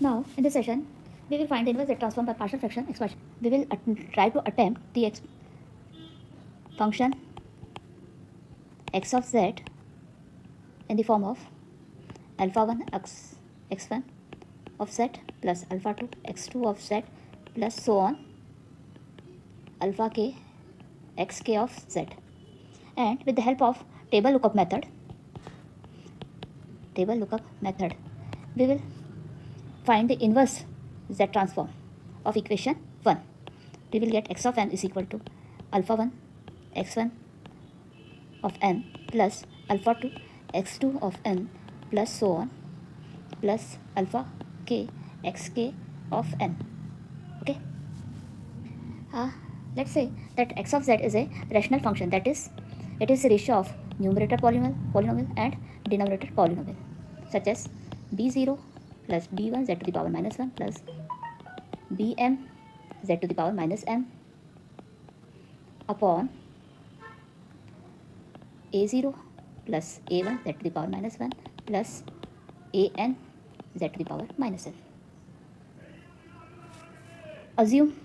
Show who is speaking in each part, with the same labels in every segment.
Speaker 1: Now, in this session, we will find the inverse Z transform by partial fraction expansion. We will try to attempt the function x of z in the form of alpha 1 x1 of z plus alpha 2 x2 of z plus so on alpha k xk of z. And with the help of table lookup method, we will find the inverse z transform of equation 1. We will get x of n is equal to alpha 1 x1 of n plus alpha 2 x2 of n plus so on plus alpha k xk of n. Okay. Let's say that x of z is a rational function, that is, it is a ratio of numerator polynomial and denominator polynomial, such as b0 plus b1 z to the power minus 1 plus bm z to the power minus m upon a0 plus a1 z to the power minus 1 plus an z to the power minus n. Assume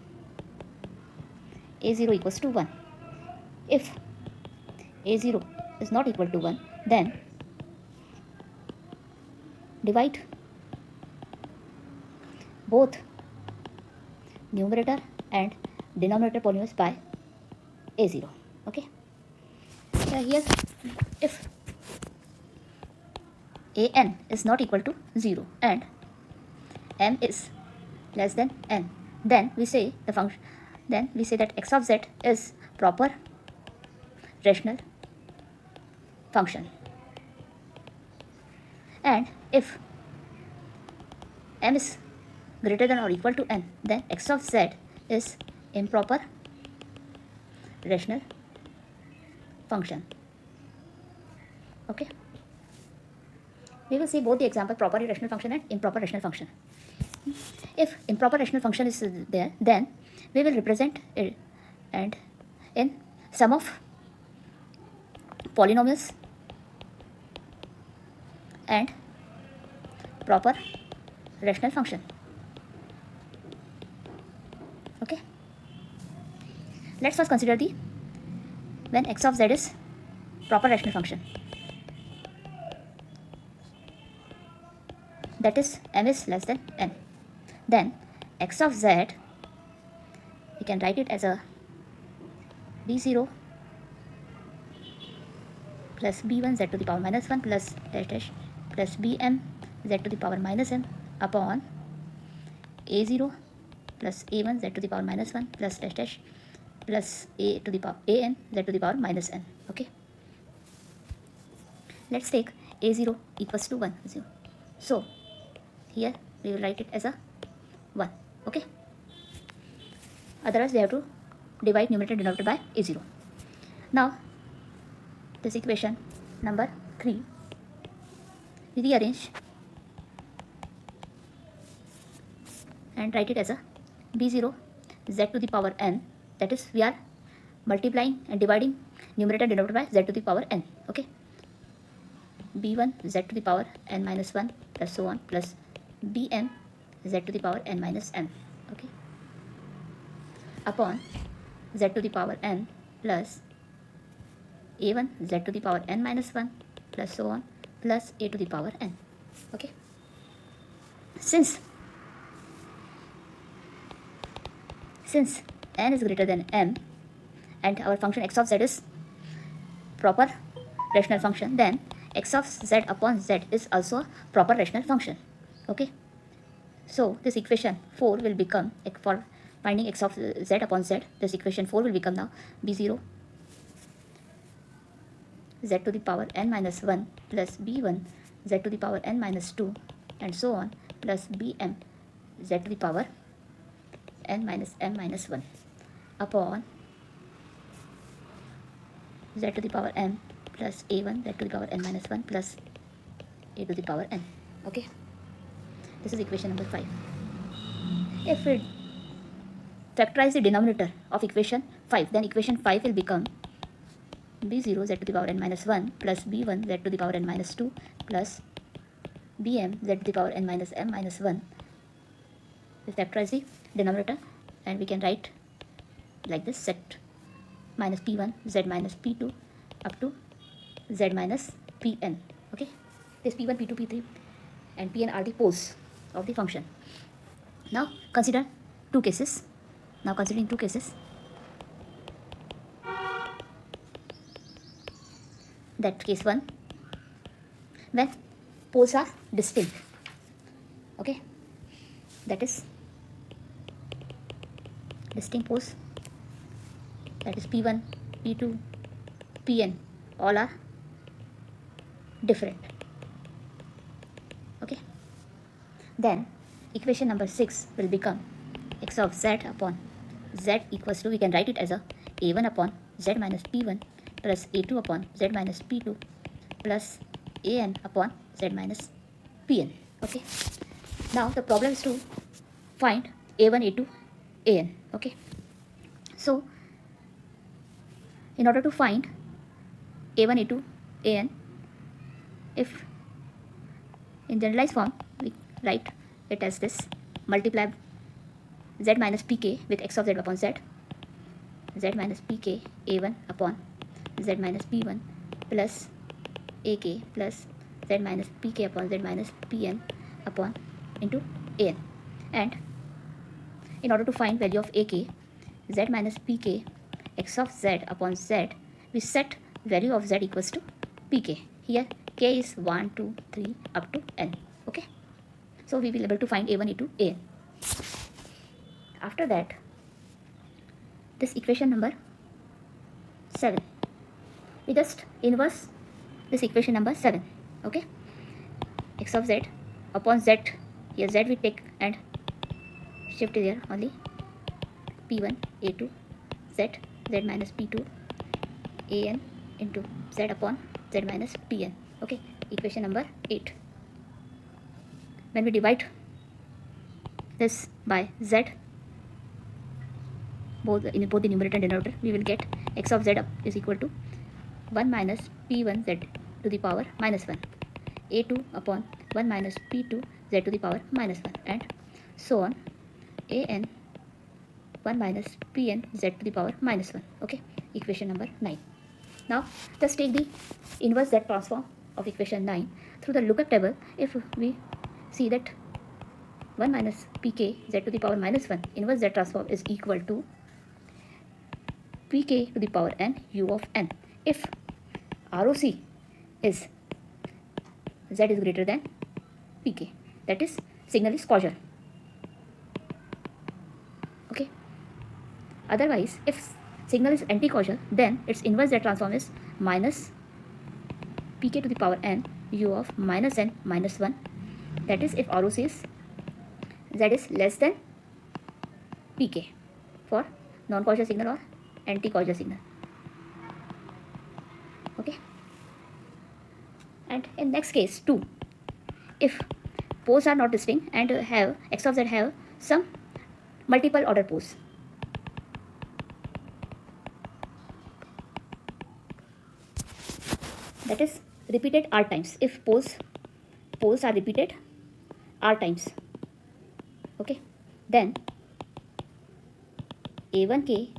Speaker 1: a0 equals to 1. If a0 is not equal to 1, then divide both numerator and denominator polynomials by a0. Okay. Here, if an is not equal to 0 and m is less than n, then we say that x of z is proper rational function. And if m is greater than or equal to n, then x of z is improper rational function. Okay. We will see both the example proper rational function and improper rational function. If improper rational function is there, then we will represent it and in sum of polynomials and proper rational function. Okay. Let's first consider the when x of z is proper rational function, that is m is less than n. Then x of z, we can write it as a b0 plus b1 z to the power minus 1 plus dash dash plus bm z to the power minus n upon a0 plus a1 z to the power minus 1 plus dash dash plus a to the power an z to the power minus n. Okay. Let's take a0 equals to 1. So here we will write it as a 1. Okay. Otherwise we have to divide numerator and denominator by a0. Now this equation number 3, we rearrange and write it as a b0 z to the power n, that is we are multiplying and dividing numerator and denominator by z to the power n. Okay. b1 z to the power n minus 1 plus so on plus bm z to the power n minus m. Okay. Upon z to the power n plus a1 z to the power n minus 1 plus so on plus a to the power n. Okay. Since n is greater than m and our function x of z is proper rational function, then x of z upon z is also a proper rational function. Okay. So this equation 4 will become, for finding x of z upon z, this equation 4 will become now b0 z to the power n minus 1 plus b1 z to the power n minus 2 and so on plus bm z to the power n minus m minus 1 upon z to the power m plus a1 z to the power n minus 1 plus a to the power n. Okay. This is equation number 5. If we factorize the denominator of equation 5, then equation 5 will become b0 z to the power n minus 1 plus b1 z to the power n minus 2 plus bm z to the power n minus m minus 1 we factorize the denominator, and we can write like this: z minus p1, z minus p2 up to z minus pn. Okay, this p1, p2, p3 and pn are the poles of the function. Now consider two cases. Now considering two cases, that case 1, when poles are distinct. Okay, that is distinct poles, that is p1, p2, pn, all are different. Okay, then equation number 6 will become x of z upon z equals to, we can write it as a a1 upon z minus p1 plus a2 upon z minus p2 plus an upon z minus pn. Okay, now the problem is to find a1, a2, an. Okay, so in order to find a1, a2, an, if in generalized form we write it as this: multiply z minus pk with x of z upon z, z minus pk a1 upon z minus p1 plus ak plus z minus pk upon z minus pn upon into an. And in order to find value of ak, z minus pk x of z upon z, we set value of z equals to pk. Here k is 1, 2, 3 up to n. Okay, so we will be able to find a1, a2, an. After that, this equation number 7, we just inverse this equation number 7. Okay, x of z upon z, here z we take and shift here only, p1, a2, z, z minus p2, an into z upon z minus pn. Okay, equation number 8. When we divide this by z, both the numerator and denominator, we will get x of z is equal to 1 minus p1z to the power minus 1, a2 upon 1 minus p2 z to the power minus 1, and so on, an 1 minus pn z to the power minus 1. Okay, equation number 9. Now just take the inverse z transform of equation 9 through the lookup table. If we see that 1 minus pk z to the power minus 1 inverse z transform is equal to pk to the power n u of n, if ROC is z is greater than pk, that is signal is causal. Okay, otherwise if signal is anti-causal, then its inverse z transform is minus pk to the power n u of minus n minus 1, that is if ROC is z is less than pk for non-causal signal or anti-causal signal. Okay, and in next case 2, if poles are not distinct and have x of z have some multiple order poles, that is repeated r times, if poles are repeated r times. Okay, then a1k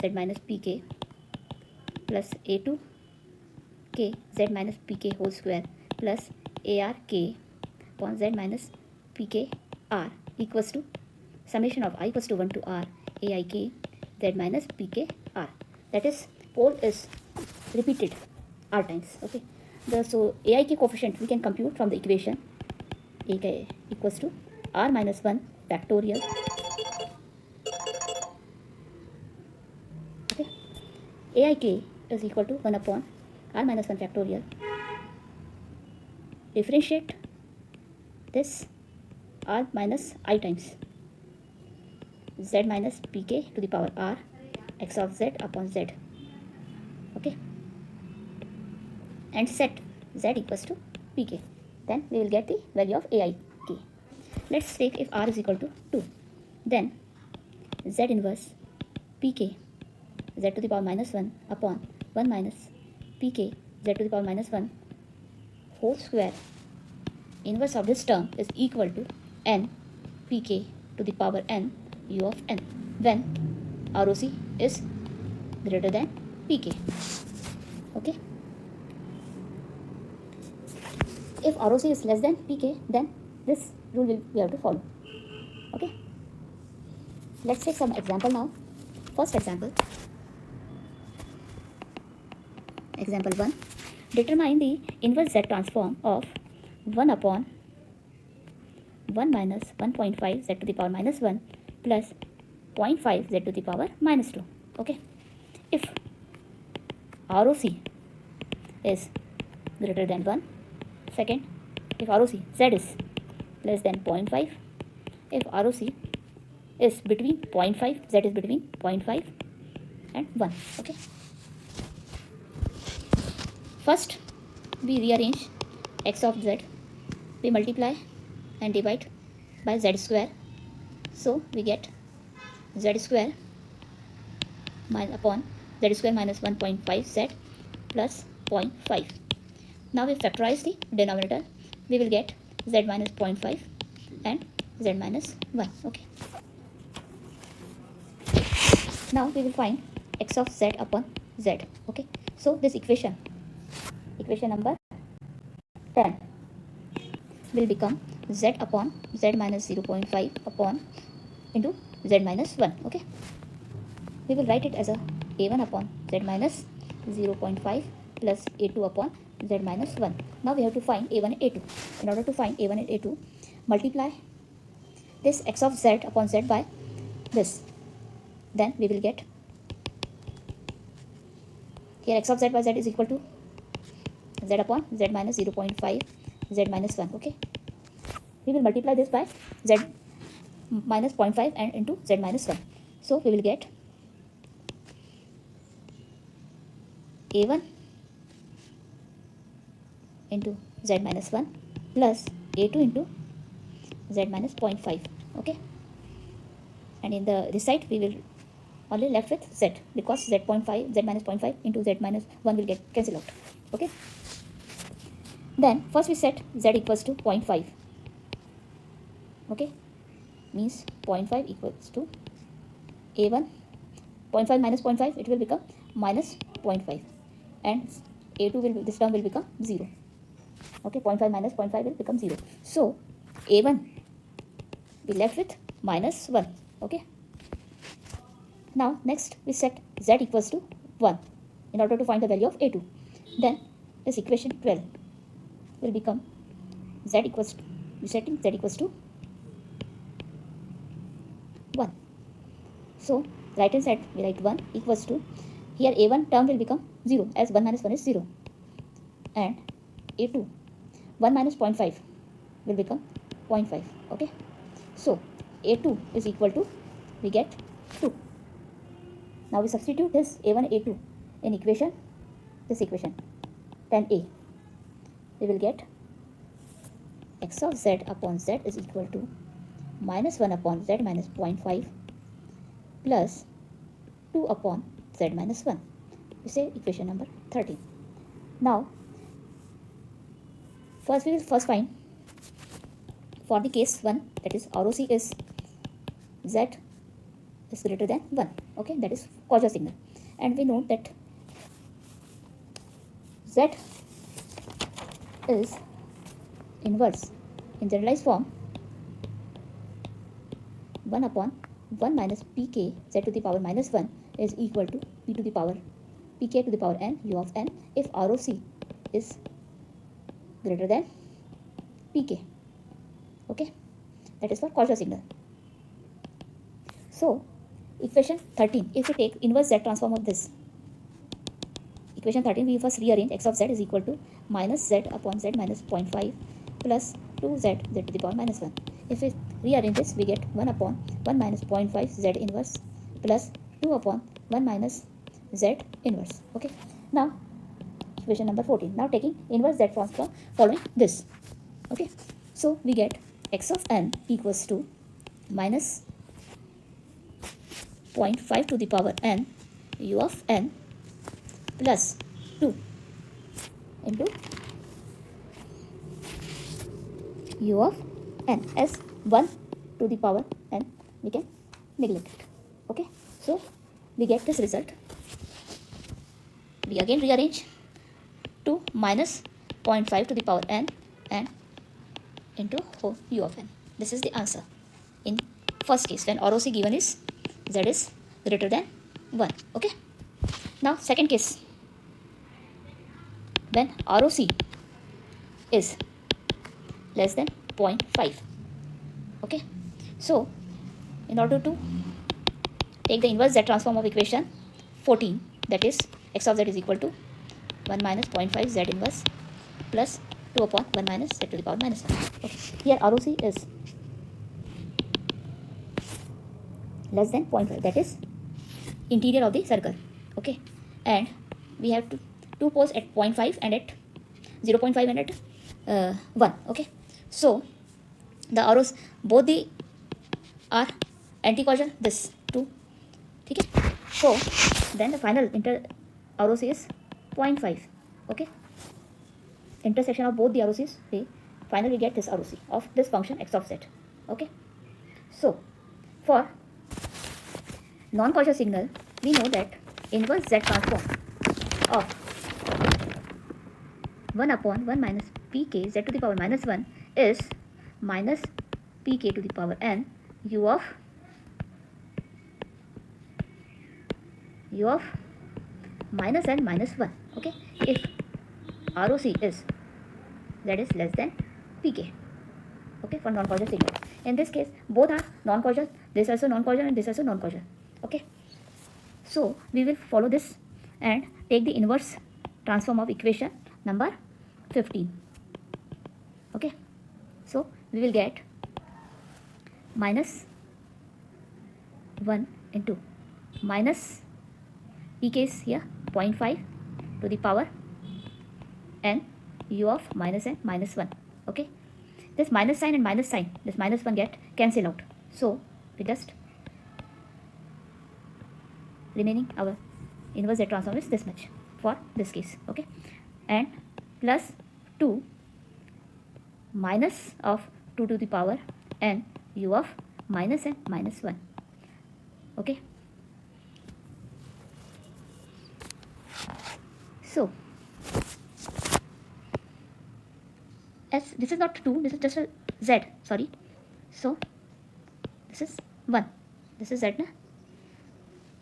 Speaker 1: z minus pk plus a2k z minus pk whole square plus ark upon z minus pk r equals to summation of I equals to 1 to r aik z minus pk r, that is pole is repeated r times. Okay, so aik coefficient we can compute from the equation aik equals to r minus 1 factorial. Okay, aik is equal to 1 upon r minus 1 factorial. Differentiate this r minus I times z minus pk to the power r x of z upon z. Okay, and set z equals to pk, then we will get the value of aik. Let's take if r is equal to 2, then z inverse pk z to the power minus 1 upon 1 minus pk z to the power minus 1 whole square, inverse of this term is equal to n pk to the power n u of n when ROC is greater than pk. Okay. If ROC is less than pk, then this rule will we have to follow. Okay. Let's take some example now. First example. Example 1. Determine the inverse Z transform of 1 upon 1 minus 1.5 Z to the power minus 1 plus 0.5 Z to the power minus 2. Okay. If ROC is greater than 1, second, if ROC Z is less than 0.5, if ROC is between 0.5, Z is between 0.5 and 1. Okay. First, we rearrange x of z. We multiply and divide by z square. So, we get z square upon z square minus 1.5 z plus 0.5. Now, we factorize the denominator. We will get z minus 0.5 and z minus 1. Okay. Now, we will find x of z upon z. Okay. So, this equation number 10 will become z upon z minus 0.5 upon into z minus 1. Okay. We will write it as a a1 upon z minus 0.5 plus a2 upon z minus 1. Now we have to find a1 and a2. In order to find a1 and a2, multiply this x of z upon z by this. Then we will get here x of z by z is equal to z upon z minus 0.5 z minus 1. Okay. We will multiply this by z minus 0.5 and into z minus 1. So we will get a1 into z minus 1 plus a2 into z minus 0.5. Okay. And in this side we will only left with z, because z minus 0.5 into z minus 1 will get cancelled out. Okay. Then first we set z equals to 0.5. Okay. Means 0.5 equals to a1. 0.5 minus 0.5, it will become minus 0.5. And a2 will, this term will become 0. Okay. 0.5 minus 0.5 will become 0. So a1 we left with minus 1. Okay. Now next we set z equals to 1 in order to find the value of a2. Then this equation 12 will become z equals to, setting z equals to 1. So right hand side we write 1 equals to, here a1 term will become 0 as 1 minus 1 is 0, and a2 1 minus 0.5 will become 0.5. Okay. So a2 is equal to, we get 2. Now we substitute this a1 a2 in equation, this equation 10a. We will get x of z upon z is equal to minus 1 upon z minus 0.5 plus 2 upon z minus 1. We say equation number 13. Now first we will find for the case 1, that is ROC is z is greater than 1. Okay, that is Cauchy signal, and we know that z is inverse in generalized form 1 upon 1 minus pk z to the power minus 1 is equal to p to the power pk to the power n u of n if ROC is greater than pk. Okay, that is for Cauchy signal. So equation 13, if we take inverse z transform of this equation 13, we first rearrange x of z is equal to minus z upon z minus 0.5 plus 2z z to the power minus 1. If we rearrange this, we get 1 upon 1 minus 0.5 z inverse plus 2 upon 1 minus z inverse. Okay. Now equation number 14. Now taking inverse z transform following this. Okay. So we get x of n equals to minus 0.5 to the power n u of n plus 2 into u of n as 1 to the power n, we can neglect it. Okay, so we get this result. We again rearrange 2 minus 0.5 to the power n and into whole u of n. This is the answer in first case when ROC given is z is greater than 1. Okay, now second case when ROC is less than 0.5. Okay, so in order to take the inverse z transform of equation 14, that is x of z is equal to 1 minus 0.5 z inverse plus 2 upon 1 minus z to the power minus 1. Okay, here ROC is less than 0.5, that is interior of the circle. Okay, and we have two poles at 0.5 and at 0.5 and at 1. Okay, so the arrows both the are anti-causal, this 2. Okay, so then the final ROC is 0.5. Okay, intersection of both the ROCs, we finally get this ROC of this function x of z. Okay, so for non-causal signal, we know that inverse z transform of 1 upon 1 minus pk z to the power minus 1 is minus pk to the power n u of minus n minus 1. Okay, if ROC is z is less than pk. Okay, for non-causal signal. In this case, both are non-causal. This also non-causal and this also non-causal. Okay, so we will follow this and take the inverse transform of equation number 15. Okay, so we will get minus 1 into minus pk is here 0.5 to the power n u of minus n minus 1. Okay, this minus sign and minus sign, this minus 1 get cancel out, so we just remaining our inverse z transform is this much for this case. Okay, and plus 2 minus of 2 to the power n u of minus n minus 1. Okay, so as this is not 2, this is just a z, sorry, so this is 1, this is z na?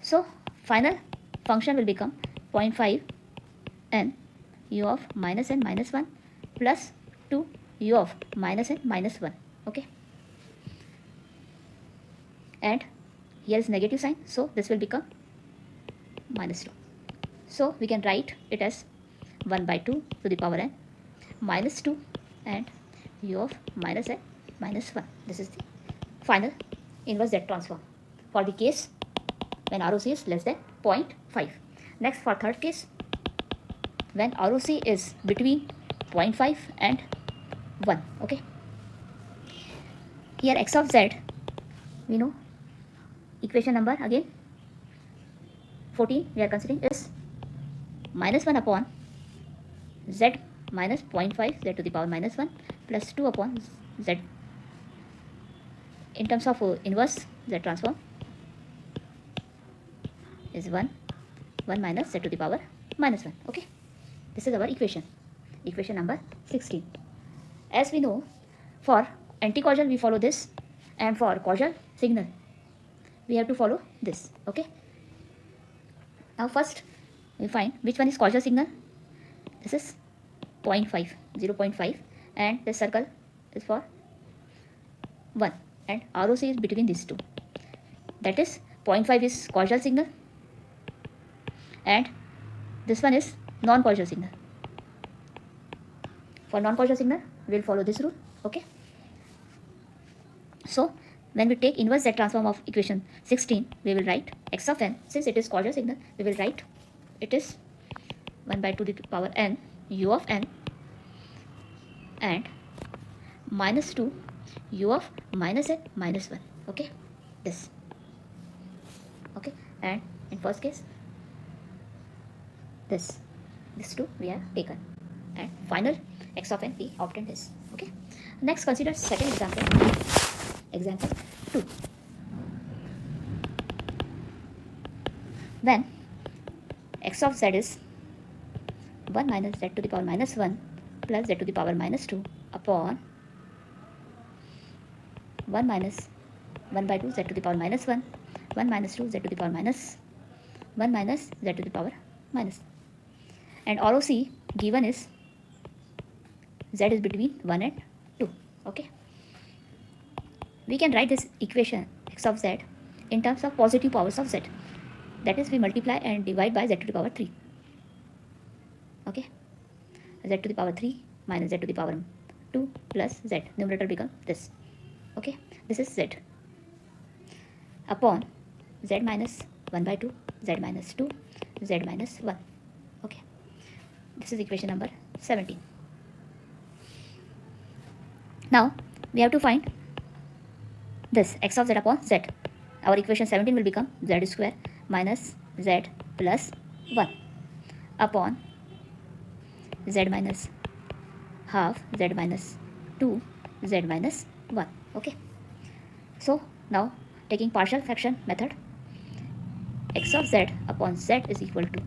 Speaker 1: So final function will become 0.5 n u of minus n minus 1 plus 2 u of minus n minus 1. Okay, and here is negative sign, so this will become minus 2. So we can write it as 1 by 2 to the power n minus 2 and u of minus n minus 1. This is the final inverse z transform for the case when ROC is less than 0.5. Next, for third case, when ROC is between 0.5 and 1. Okay, here x of z, we know equation number again 14 we are considering is minus 1 upon z minus 0.5 z to the power minus 1 plus 2 upon z in terms of inverse z transform is 1 minus z to the power minus 1. Okay, this is our equation number 16. As we know, for anti-causal we follow this, and for causal signal we have to follow this. Okay, now first we find which one is causal signal. This is 0.5, and this circle is for 1, and ROC is between these two. That is 0.5 is causal signal and this one is non-causal signal. For non-causal signal we will follow this rule. Okay, so when we take inverse z transform of equation 16, we will write x of n, since it is causal signal, we will write it is 1 by 2 to the power n u of n and minus 2 u of minus n minus 1. Okay, this. Okay, and in first case this two we have taken, and final x of n we obtained this. Okay, next consider second example. Example 2. When x of z is 1 minus z to the power minus 1 plus z to the power minus 2 upon 1 minus 1 by 2 z to the power minus 1, 1 minus 2 z to the power minus 1 minus z to the power minus. And ROC given is z is between 1 and 2. Okay. We can write this equation x of z in terms of positive powers of z. That is, we multiply and divide by z to the power 3. Okay. Z to the power 3 minus z to the power 2 plus z. Numerator becomes this. Okay. This is z upon z minus 1 by 2, z minus 2, z minus 1. Okay. This is equation number 17. Now we have to find this x of z upon z. Our equation 17 will become z square minus z plus 1 upon z minus half, z minus 2, z minus 1. Okay. So now taking partial fraction method, x of z upon z is equal to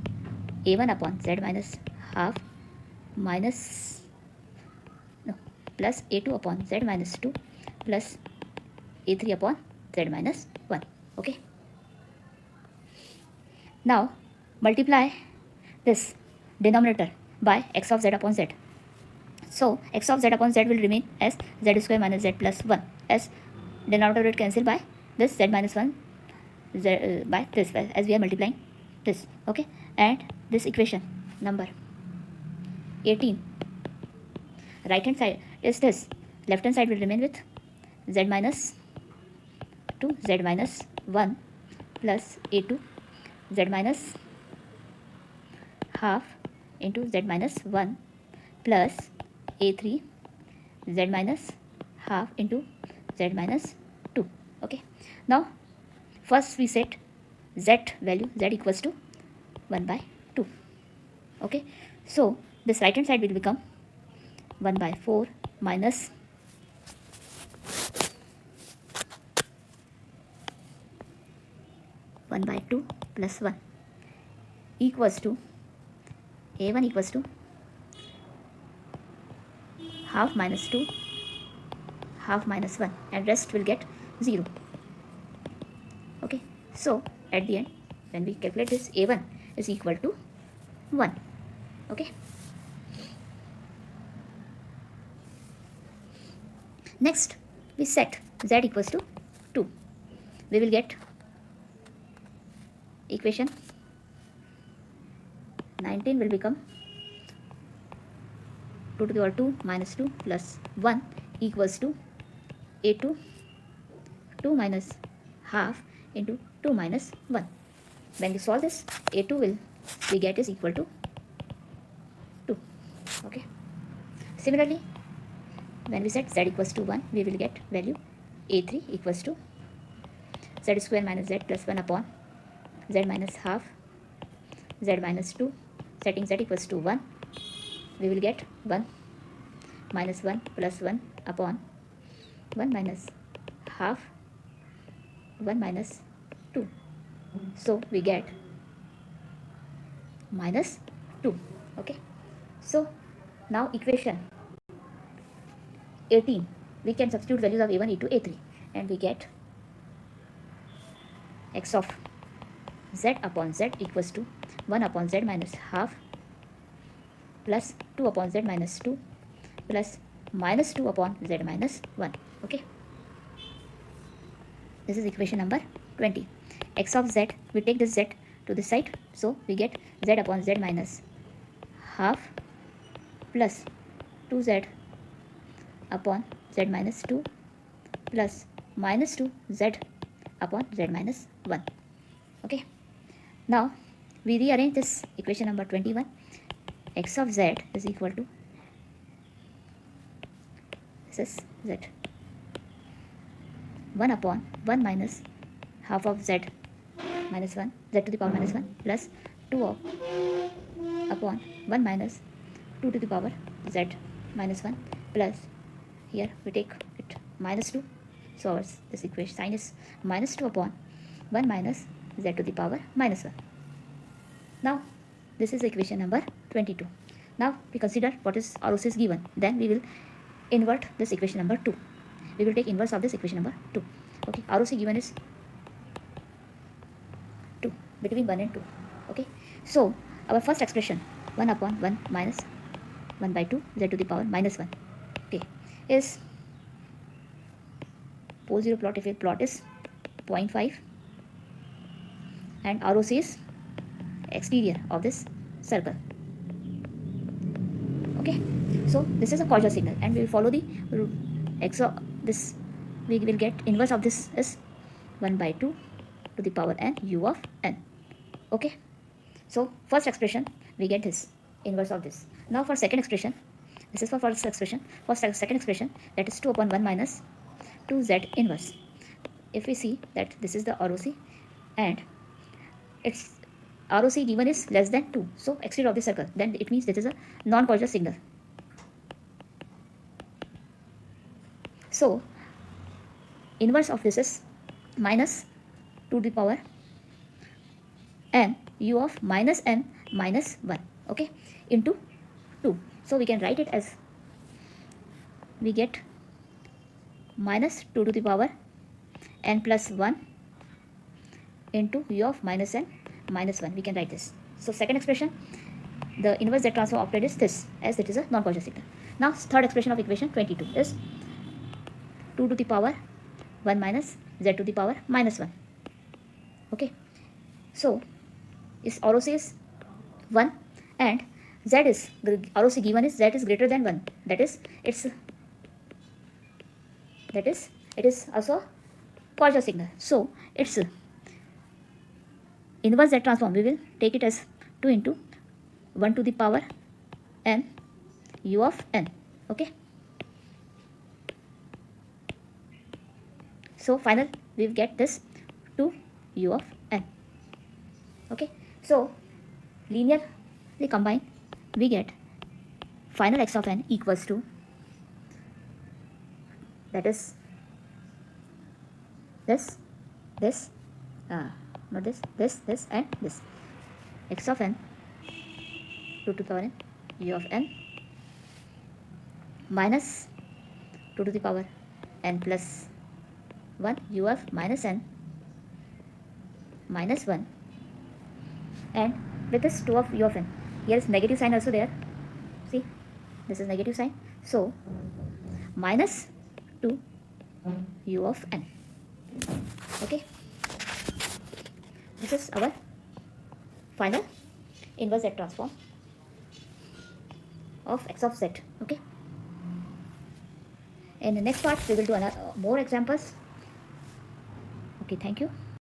Speaker 1: a1 upon z minus half minus plus a2 upon z minus 2 plus a3 upon z minus 1. Okay. Now multiply this denominator by x of z upon z. So x of z upon z will remain as z square minus z plus 1, as denominator will cancel by this z minus 1 z, by this, as we are multiplying this. Okay. And this equation number 18, right hand side is this, left hand side will remain with z minus 2, z minus 1 plus a2, z minus half into z minus 1 plus a3, z minus half into z minus 2. Okay. Now first we set z value, z equals to 1 by 2. Okay. So this right hand side will become 1 by 4 minus 1 by 2 plus 1 equals to a1 equals to half minus 2, half minus 1, and rest will get 0. Okay. So at the end, when we calculate this, a1 is equal to 1. Okay. Next we set z equals to 2. We will get equation 19 will become 2 to the power 2 minus 2 plus 1 equals to a2 2 minus half into 2 minus 1. When we solve this, a2 will we get is equal to 2. Okay. Similarly, when we set z equals to 1, we will get value a3 equals to z square minus z plus 1 upon z minus half, z minus 2. Setting z equals to 1, we will get 1 minus 1 plus 1 upon 1 minus half, 1 minus 2. So we get minus 2. Okay. So now equation 18, we can substitute values of a1, a2, a3, and we get x of z upon z equals to 1 upon z minus half plus 2 upon z minus 2 plus minus 2 upon z minus 1. Okay. This is equation number 20. X of z, we take this z to this side, so we get z upon z minus half plus 2z upon z minus 2 plus minus 2z upon z minus 1. Okay. Now we rearrange this equation number 21. X of z is equal to, this is z, 1 upon 1 minus half of z minus 1, z to the power minus 1 plus 2 upon 1 minus 2 to the power z minus 1 plus, here we take it minus 2 So this equation sign is minus 2 upon 1 minus z to the power minus 1. Now this is equation number 22. Now we consider what is ROC is given. Then we will invert this equation number 2. We will take inverse of this equation number 2. Okay, ROC given is 2, between 1 and 2. Okay, so our first expression 1 upon 1 minus 1 by 2 z to the power minus 1, okay, is pose 0 plot. If your plot is 0.5 and ROC is exterior of this circle. Okay, so this is a causal signal and we will follow the x of this. We will get inverse of this is 1 by 2 to the power n u of n. Okay, so first expression we get this inverse of this. Now for second expression, this is for first expression. For second expression, that is 2 upon 1 minus 2z inverse. If we see that this is the ROC and its ROC given is less than 2, so exterior of the circle, then it means this is a non-causal signal. So inverse of this is minus 2 to the power n u of minus n minus 1, okay, into 2. So we can write it as, we get minus 2 to the power n plus 1 into u of minus n minus 1. We can write this. So second expression, the inverse Z transform obtained is this, as it is a non-causal signal. Now third expression of equation 22 is 2 to the power 1 minus z to the power minus 1. Okay, so is ROC is 1 and z is, ROC given is z is greater than 1, that is it is also causal signal. So its inverse Z transform, we will take it as 2 into 1 to the power n u of n. Okay, so final we will get this 2 u of n. Okay, so linearly combined, we get final x of n equals to, that is this not this and this, x of n 2 to the power n u of n minus 2 to the power n plus 1 u of minus n minus 1, and with this 2 of u of n, here is negative sign also there, see this is negative sign, so minus 2 u of n. Okay, this is our final inverse Z transform of x of z. Okay, in the next part we will do more examples. Okay, thank you.